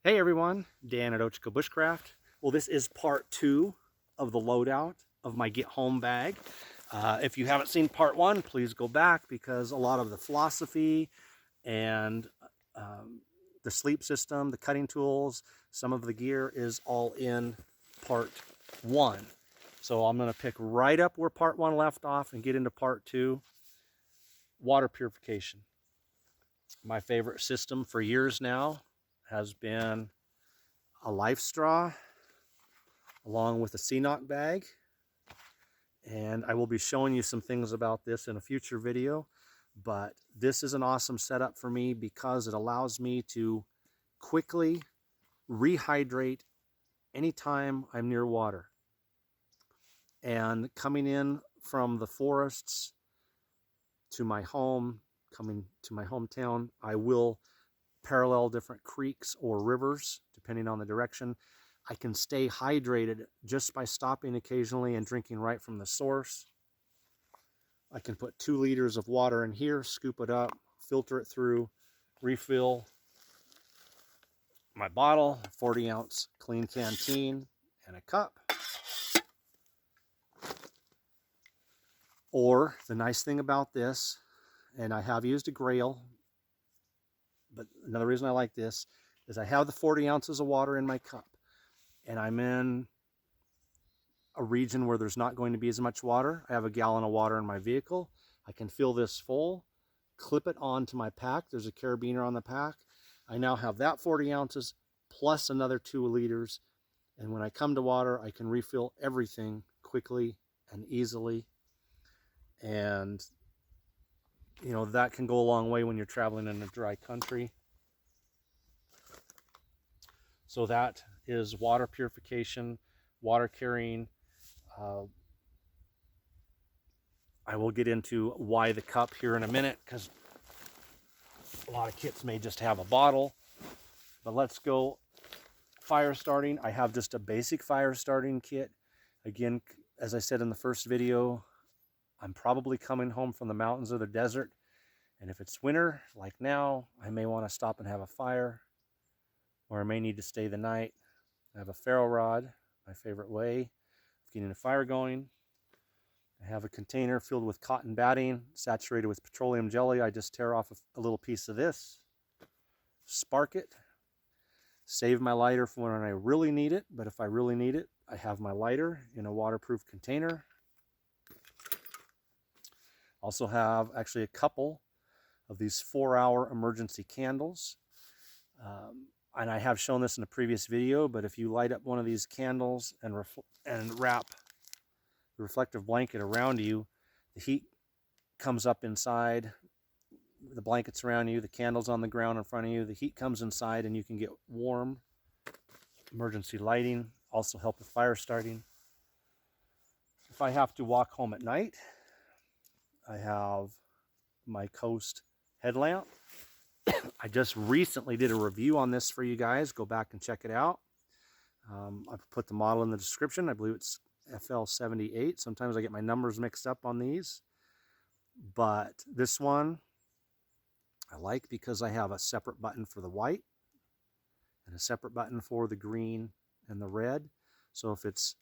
Hey everyone, Dan at Bushcraft. Well, this is part 2 of the loadout of my Get Home bag. If you haven't seen part 1, please go back because a lot of the philosophy and the sleep system, the cutting tools, some of the gear is all in part 1. So I'm going to pick right up where part 1 left off and get into part 2, water purification. My favorite system for years now has been a Lifestraw along with a Cnoc bag, and I will be showing you some things about this in a future video, but this is an awesome setup for me because it allows me to quickly rehydrate anytime I'm near water. And coming in from the forests to my home, coming to my hometown, I will parallel different creeks or rivers depending on the direction. I can stay hydrated just by stopping occasionally and drinking right from the source. I can put 2 liters of water in here, scoop it up, filter it through, refill my bottle, 40-ounce Klean Kanteen, and a cup. Or the nice thing about this, and I have used a Grail, but another reason I like this is I have the 40 ounces of water in my cup, and I'm in a region where there's not going to be as much water. I have a gallon of water in my vehicle. I can fill this full, clip it onto my pack. There's a carabiner on the pack. I now have that 40 ounces plus another 2 liters. And when I come to water, I can refill everything quickly and easily. And, you know, that can go a long way when you're traveling in a dry country. So that is water purification, water carrying. I will get into why the cup here in a minute because a lot of kits may just have a bottle. But let's go fire starting. I have just a basic fire starting kit. Again, as I said in the first video, I'm probably coming home from the mountains or the desert. And if it's winter, like now, I may want to stop and have a fire, or I may need to stay the night. I have a ferro rod, my favorite way of getting a fire going. I have a container filled with cotton batting, saturated with petroleum jelly. I just tear off a little piece of this, spark it, save my lighter for when I really need it. But if I really need it, I have my lighter in a waterproof container. Also have actually a couple of these 4-hour emergency candles. And I have shown this in a previous video, but if you light up one of these candles and wrap the reflective blanket around you, the heat comes up inside, the blanket's around you, the candle's on the ground in front of you, the heat comes inside and you can get warm. Emergency lighting, also help with fire starting. If I have to walk home at night, I have my Coast headlamp. I just recently did a review on this for you guys. Go back and check it out. I've put the model in the description. I believe it's FL78. Sometimes I get my numbers mixed up on these. But this one I like because I have a separate button for the white and a separate button for the green and the red. So if it's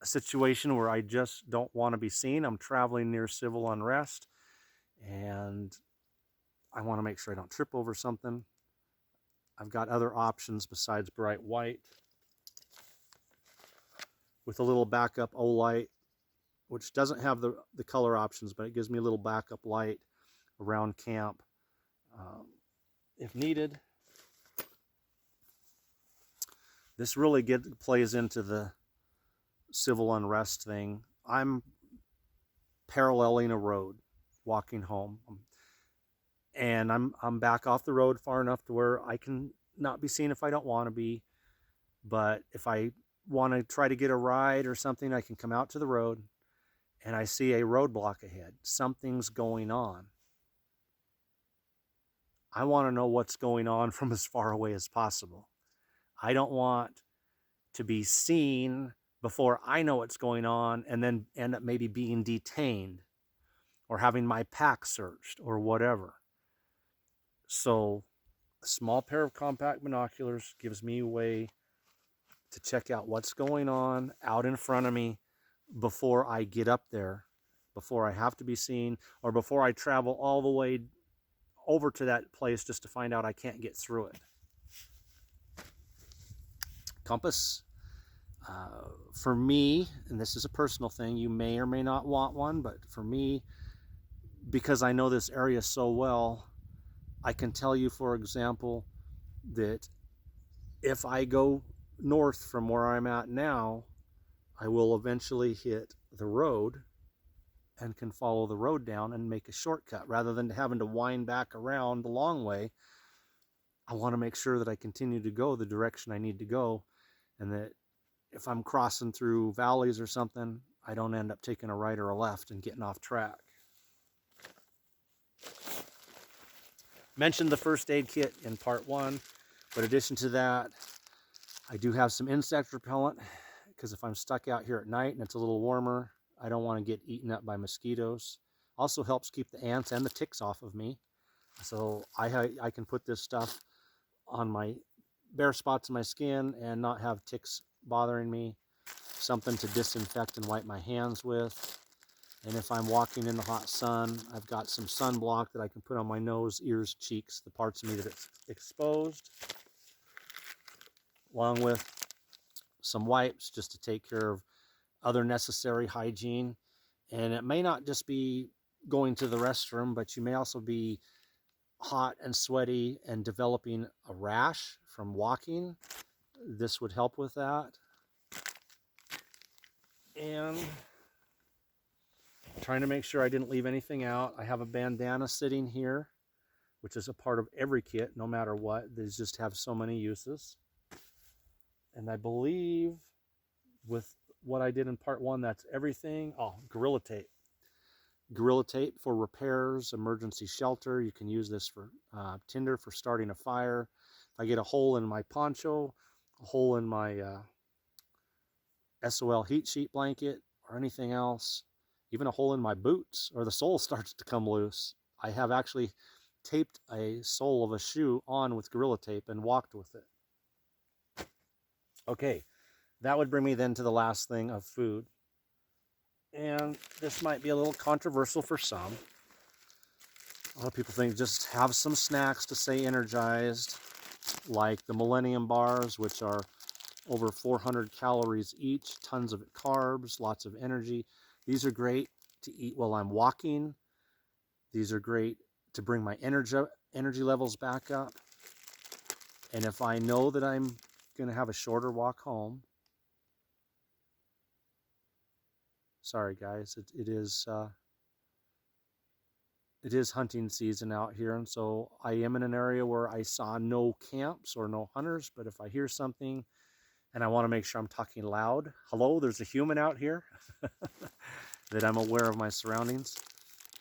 a situation where I just don't want to be seen, I'm traveling near civil unrest, and I want to make sure I don't trip over something, I've got other options besides bright white with a little backup Olight, which doesn't have the color options, but it gives me a little backup light around camp if needed. This really plays into the civil unrest thing. I'm paralleling a road, walking home, and I'm back off the road far enough to where I can not be seen if I don't want to be. But if I want to try to get a ride or something, I can come out to the road and I see a roadblock ahead. Something's going on. I want to know what's going on from as far away as possible. I don't want to be seen before I know what's going on and then end up maybe being detained or having my pack searched or whatever. So A small pair of compact binoculars gives me a way to check out what's going on out in front of me before I get up there, before I have to be seen, or before I travel all the way over to that place just to find out I can't get through it. Compass, for me, and this is a personal thing, you may or may not want one, but for me, because I know this area so well, I can tell you, for example, that if I go north from where I'm at now, I will eventually hit the road and can follow the road down and make a shortcut rather than having to wind back around the long way. I want to make sure that I continue to go the direction I need to go, and that if I'm crossing through valleys or something, I don't end up taking a right or a left and getting off track. Mentioned the first aid kit in part 1, but in addition to that, I do have some insect repellent, because if I'm stuck out here at night and it's a little warmer, I don't want to get eaten up by mosquitoes. Also helps keep the ants and the ticks off of me. So I can put this stuff on my bare spots in my skin and not have ticks bothering me. Something to disinfect and wipe my hands with. And if I'm walking in the hot sun, I've got some sunblock that I can put on my nose, ears, cheeks, the parts of me that it's exposed, along with some wipes just to take care of other necessary hygiene. And it may not just be going to the restroom, but you may also be hot and sweaty and developing a rash from walking. This would help with that. And trying to make sure I didn't leave anything out. I have a bandana sitting here, which is a part of every kit, no matter what. These just have so many uses. And I believe with what I did in part 1, that's everything. Oh, Gorilla Tape. Gorilla Tape for repairs, emergency shelter. You can use this for tinder for starting a fire. If I get a hole in my poncho, a hole in my SOL heat sheet blanket, or anything else, even a hole in my boots, or the sole starts to come loose, I have actually taped a sole of a shoe on with Gorilla Tape and walked with it. Okay, that would bring me then to the last thing of food. And this might be a little controversial for some. A lot of people think just have some snacks to stay energized, like the Millennium Bars, which are over 400 calories each, tons of carbs, lots of energy. These are great to eat while I'm walking. These are great to bring my energy levels back up. And if I know that I'm going to have a shorter walk home, sorry guys, it is hunting season out here, and so I am in an area where I saw no camps or no hunters, but if I hear something and I want to make sure I'm talking loud, hello, there's a human out here, that I'm aware of my surroundings.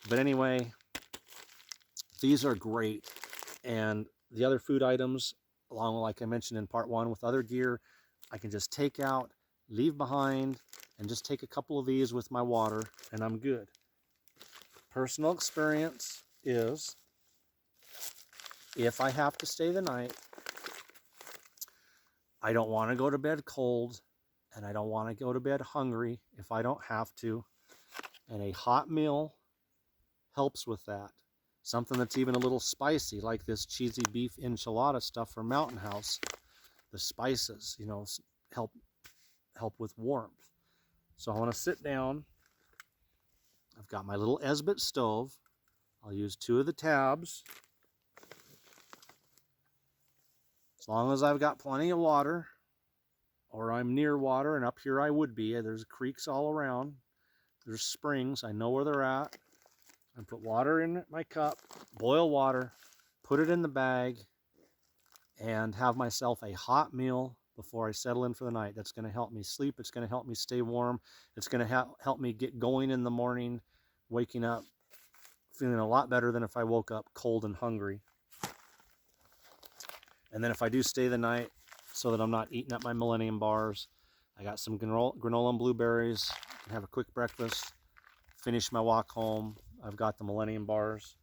But anyway, these are great. And the other food items, along with, like I mentioned in part 1, with other gear, I can just take out, leave behind, and just take a couple of these with my water, and I'm good. Personal experience is, if I have to stay the night, I don't want to go to bed cold, and I don't want to go to bed hungry if I don't have to. And a hot meal helps with that. Something that's even a little spicy, like this cheesy beef enchilada stuff from Mountain House. The spices, you know, help with warmth. So I want to sit down. I've got my little Esbit stove. I'll use 2 of the tabs. As long as I've got plenty of water, or I'm near water, and up here I would be. There's creeks all around. There's springs. I know where they're at. I put water in my cup, boil water, put it in the bag, and have myself a hot meal before I settle in for the night. That's going to help me sleep. It's going to help me stay warm. It's going to help me get going in the morning, waking up feeling a lot better than if I woke up cold and hungry. And then if I do stay the night, so that I'm not eating up my Millennium Bars, I got some granola and blueberries. I can have a quick breakfast, finish my walk home. I've got the Millennium Bars,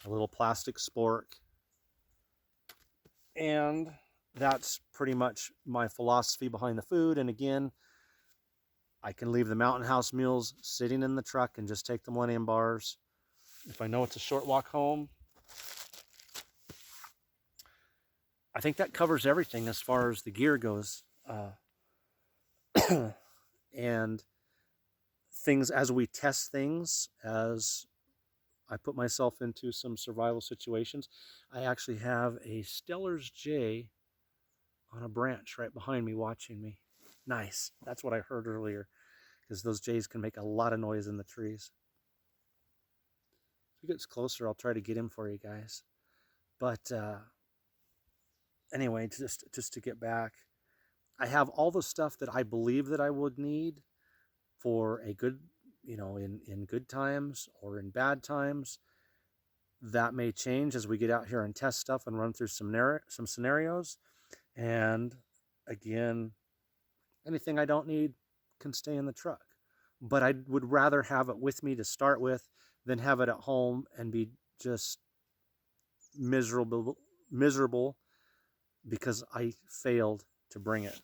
a little plastic spork, And that's pretty much my philosophy behind the food. And again, I can leave the Mountain House meals sitting in the truck and just take the Millennium Bars. If I know it's a short walk home, I think that covers everything as far as the gear goes. And things, as we test things, as I put myself into some survival situations, I actually have a Stellar's Jay on a branch right behind me watching me. Nice. That's what I heard earlier, because those jays can make a lot of noise in the trees. If he gets closer, I'll try to get him for you guys. But anyway, just to get back, I have all the stuff that I believe that I would need for a good, in good times or in bad times. That may change as we get out here and test stuff and run through some scenarios. And again, anything I don't need can stay in the truck. But I would rather have it with me to start with than have it at home and be just miserable because I failed to bring it.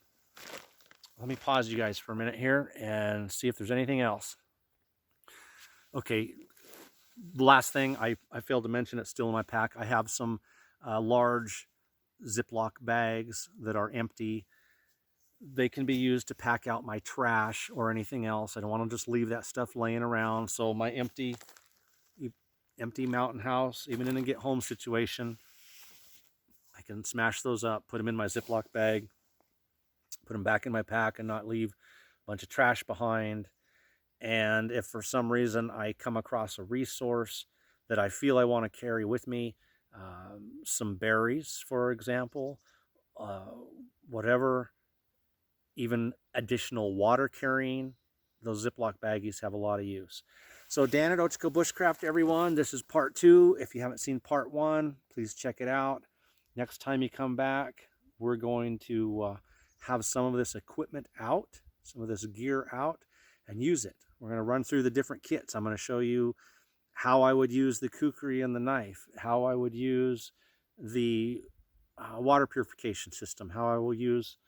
Let me pause you guys for a minute here and see if there's anything else. Okay, last thing, I failed to mention, it's still in my pack. I have some large Ziploc bags that are empty. They can be used to pack out my trash or anything else. I don't want to just leave that stuff laying around. So my empty Mountain House, even in a get home situation, I can smash those up, put them in my Ziploc bag, put them back in my pack and not leave a bunch of trash behind. And if for some reason I come across a resource that I feel I want to carry with me, some berries, for example, whatever, even additional water carrying, those Ziploc baggies have a lot of use. So Dan at Ochco Bushcraft, everyone, this is part 2. If you haven't seen part 1, please check it out. Next time you come back, we're going to have some of this equipment out, some of this gear out, and use it. We're going to run through the different kits. I'm going to show you how I would use the kukri and the knife, how I would use the water purification system, how I will use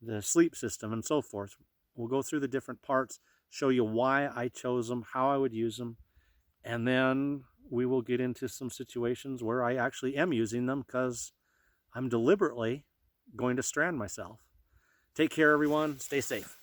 the sleep system, and so forth. We'll go through the different parts, show you why I chose them, how I would use them, and then we will get into some situations where I actually am using them because I'm deliberately going to strand myself. Take care, everyone. Stay safe.